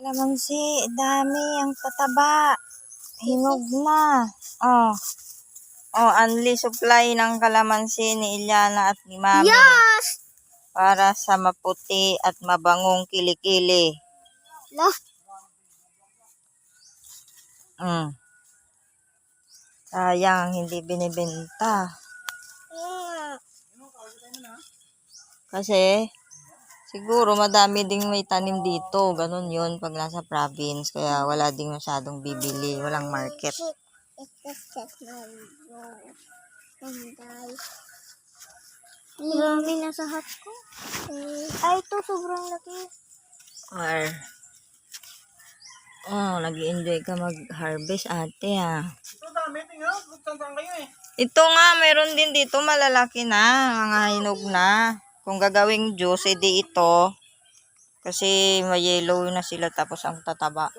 Kalamansi, dami, ang tataba. Hinog na. Oh. Oh, only supply ng kalamansi ni Iliana at ni Mami. Yes! Para sa maputi at mabangong kilikili. Lah. Sayang, hindi binibenta. Kasi, siguro madami ding may tanim dito. Ganun yun pag nasa province. Kaya wala ding masyadong bibili. Walang market. Marami na sa hot ko. Ay, ito sobrang laki. Or, oh, nag-i-enjoy ka mag-harvest ate ha. Ito dami, tingnan. Magtandang kayo eh. Ito nga, meron din dito malalaki na. Mga hinog na. Kung gagawing juice, edi ito. Kasi may yellow na sila tapos ang tataba.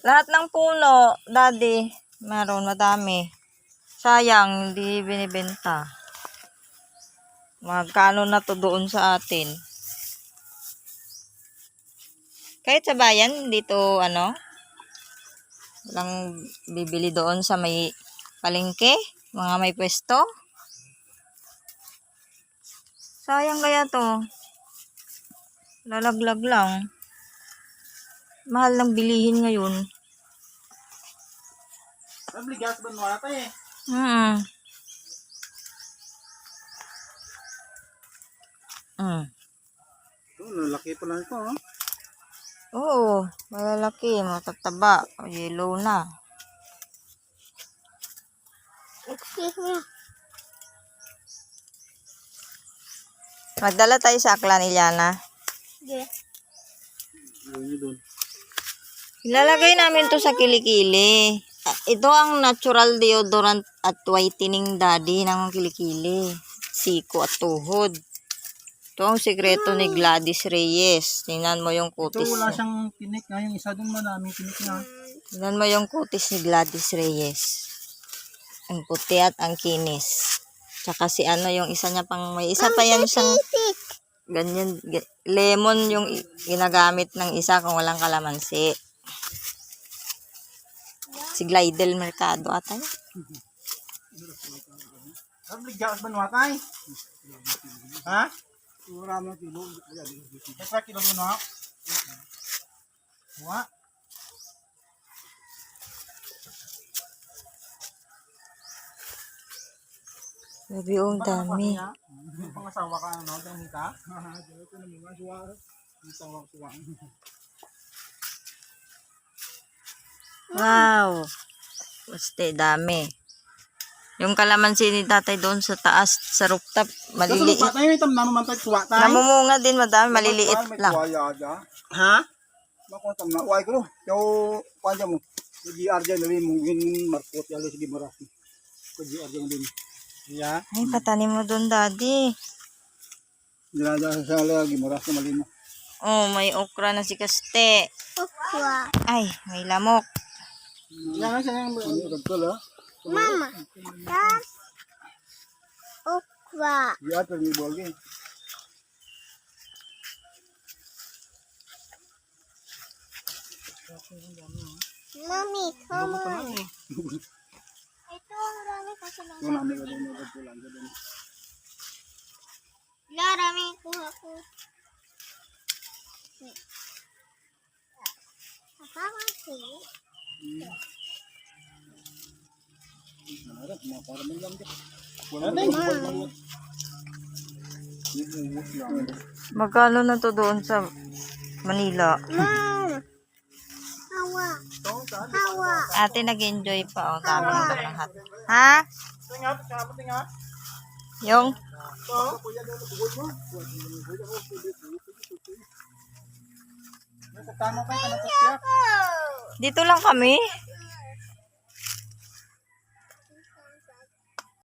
Lahat ng puno, daddy, meron madami. Sayang, hindi binibenta. Magkano na to doon sa atin? Kahit sa bayan, dito ano, walang bibili doon sa may palengke, mga may pwesto. Sayang kaya to. Lalaglag lang. Mahal ng bilihin ngayon. Nabligas ba nung ata eh? Laki pa lang ito, ha? Oo, malalaki, matataba, yellow na. Excuse me. Magdala tayo sa Aklan, Iliana. Sige. Ilalagay namin to sa kilikili. Ito ang natural deodorant at whitening daddy ng kilikili. Siko at tuhod. Ito ang sikreto ni Gladys Reyes. Tingnan mo yung Ito kutis. wala siyang tinik na. Yung isa dun maraming tinik na. Tingnan mo yung kutis ni Gladys Reyes. Ang puti at ang kinis. Tsaka si ano yung isa niya pang may isa pa yan siyang ganyan. Lemon yung ginagamit ng isa kung walang kalamansi. Si Glidel Mercado ata yun. Nabligas ba nung ata eh? Ha? Marami kilo. Extra kilo mo na. Wa? Sabi ang dami. Pangasawa ka ano? Itong hita? Ito na mga suwara. Suwara. Wow. Basta dami. Yung kalamansi ni tatay doon sa taas, sa rooftop, maliliit. Tayo itam naman tayo suwa tayo. Namumunga din madami, maliliit lang. Ha? Bako tam na uay ko. Yo panja mo. Di arja na rin mungkin markot yali sige marami. Ko di arja din. Ya. Ay, patanim mo doon, daddy. Dila sa lagi marami malino. Oh, may okra na si Kaste. Okwa. Ay, may lamok. Yan sa yang betul ha. Mama. Yes. Okwa. Ya pergi boleh. Mami, come on. Ito, marami kasi lang. Kung namin ko din pulang ko din. Marami kuha ko. Apa sih? Harap mo para man lang din. Wala din. Magkano na to doon sa Manila? Mama. Hawa. Hawa. Ate nag-enjoy pa, oh. Dami na lahat. Ha? Tingnan. Yung? Tama pa yung kanapos. Dito lang kami.